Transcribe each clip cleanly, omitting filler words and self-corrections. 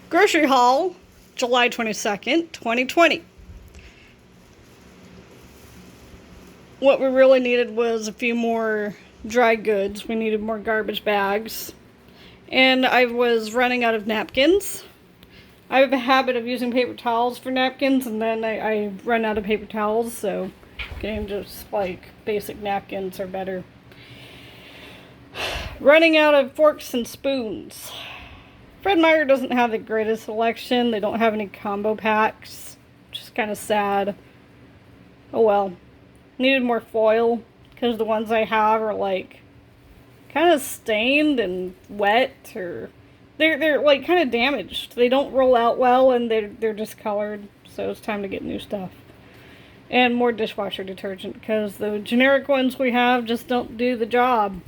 Grocery haul, July 22nd, 2020. What we really needed was a few more dry goods. We needed more garbage bags. And I was running out of napkins. I have a habit of using paper towels for napkins, and then I run out of paper towels, so getting just like basic napkins are better. Running out of forks and spoons. Fred Meyer doesn't have the greatest selection. They don't have any combo packs, which is kind of sad. Oh well. Needed more foil, because the ones I have are like kind of stained and wet, or they're like kind of damaged. They don't roll out well, and they're discolored, so it's time to get new stuff. And more dishwasher detergent, because the generic ones we have just don't do the job.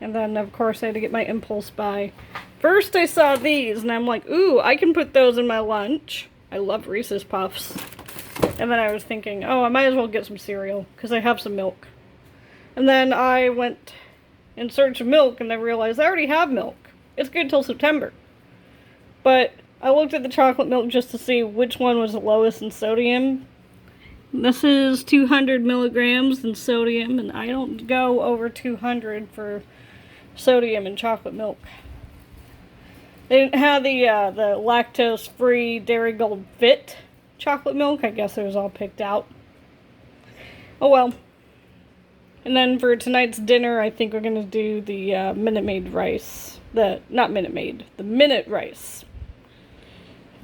And then, of course, I had to get my impulse buy. First, I saw these, and I'm like, ooh, I can put those in my lunch. I love Reese's Puffs. And then I was thinking, oh, I might as well get some cereal, because I have some milk. And then I went in search of milk, and I realized I already have milk. It's good till September. But I looked at the chocolate milk just to see which one was the lowest in sodium. This is 200 milligrams in sodium, and I don't go over 200 for sodium in chocolate milk. They didn't have the lactose-free Dairy Gold Fit chocolate milk. I guess it was all picked out. Oh well. And then for tonight's dinner, I think we're going to do the Minute Maid rice. Not Minute Maid, the Minute rice.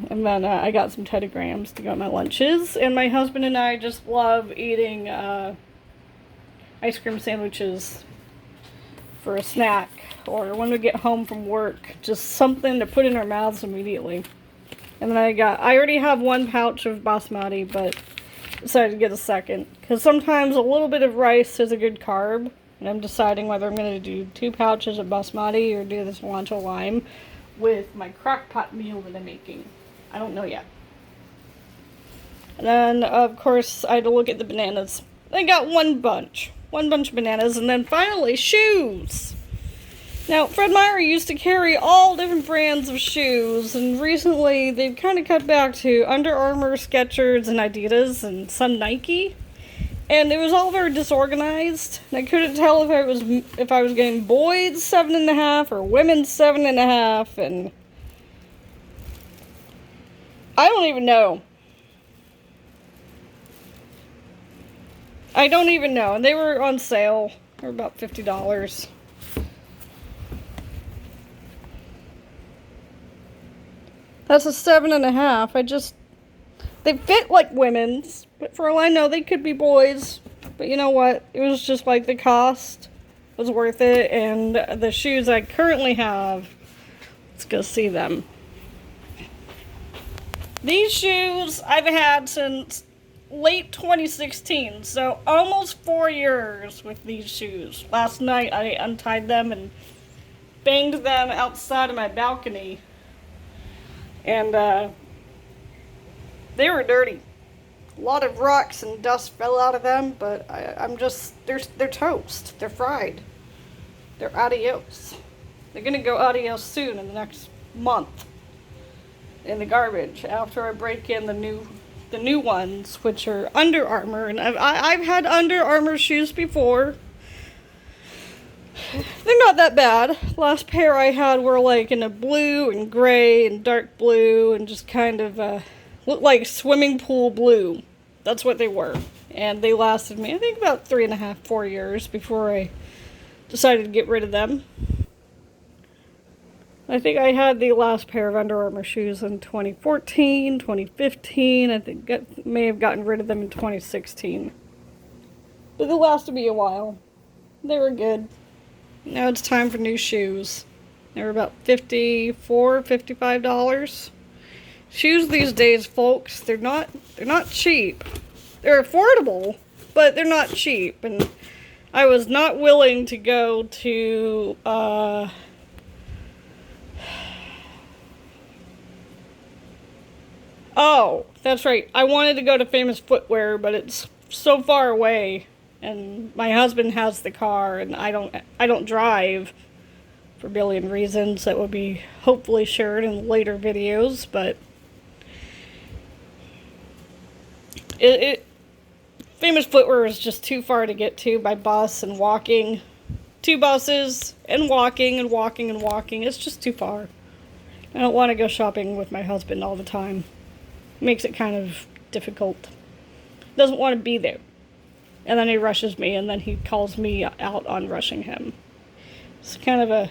And then I got some Teddy Grahams to go on my lunches. And my husband and I just love eating ice cream sandwiches for a snack. Or when we get home from work, just something to put in our mouths immediately. And then I already have one pouch of basmati, but decided to get a second. Because sometimes a little bit of rice is a good carb. And I'm deciding whether I'm going to do 2 pouches of basmati or do this cilantro lime with my crock pot meal that I'm making. I don't know yet. And then, of course, I had to look at the bananas. I got one bunch of bananas, and then finally, shoes. Now, Fred Meyer used to carry all different brands of shoes, and recently they've kind of cut back to Under Armour, Skechers, and Adidas, and some Nike. And it was all very disorganized. And I couldn't tell if I was getting boys 7.5 or women's 7.5, and I don't even know. I don't even know. And they were on sale. They were about $50. That's a 7.5. They fit like women's, but for all I know, they could be boys. But you know what? It was just like the cost was worth it, and the shoes I currently have, let's go see them. These shoes I've had since late 2016, so almost 4 years with these shoes. Last night I untied them and banged them outside of my balcony, and they were dirty. A lot of rocks and dust fell out of them, but they're toast. They're fried. They're adios. They're gonna go adios soon in the next month in the garbage after I break in the new ones, which are Under Armour. And I've had Under Armour shoes before. They're not that bad. Last pair I had were like in a blue and gray and dark blue and just kind of looked like swimming pool blue. That's what they were. And they lasted me, I think, about 3.5, 4 years before I decided to get rid of them. I think I had the last pair of Under Armour shoes in 2014, 2015. I think may have gotten rid of them in 2016. But they lasted me a while. They were good. Now it's time for new shoes. They were about $54, $55. Shoes these days, folks, they're not cheap. They're affordable, but they're not cheap. And I was not willing to go to oh, that's right. I wanted to go to Famous Footwear, but it's so far away, and my husband has the car, and I don't drive. for a billion reasons that will be hopefully shared in later videos, but Famous Footwear is just too far to get to by bus and walking. 2 buses and walking and walking and walking. It's just too far. I don't want to go shopping with my husband all the time. It makes it kind of difficult. Doesn't want to be there. And then he rushes me, and then he calls me out on rushing him. It's kind of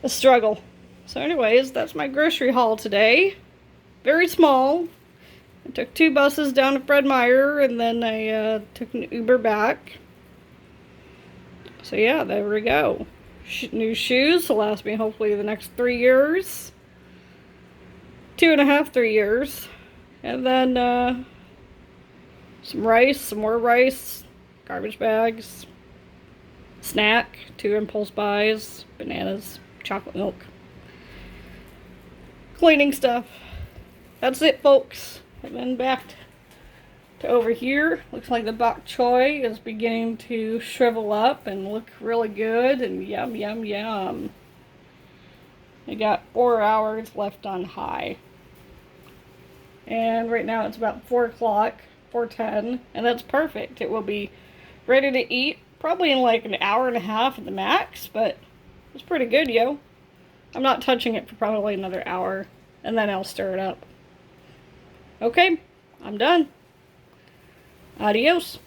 a struggle. So anyways, that's my grocery haul today. Very small. I took 2 buses down to Fred Meyer, and then I took an Uber back. So yeah, there we go. New shoes will last me hopefully the next 3 years. 2.5, 3 years. And then some rice, some more rice, garbage bags, snack, 2 impulse buys, bananas, chocolate milk, cleaning stuff. That's it, folks. And then back to over here. Looks like the bok choy is beginning to shrivel up and look really good, and yum, yum, yum. I got 4 hours left on high. And right now it's about 4 o'clock, 4:10, and that's perfect. It will be ready to eat probably in like an hour and a half at the max, but it's pretty good, yo. I'm not touching it for probably another hour, and then I'll stir it up. Okay, I'm done. Adios.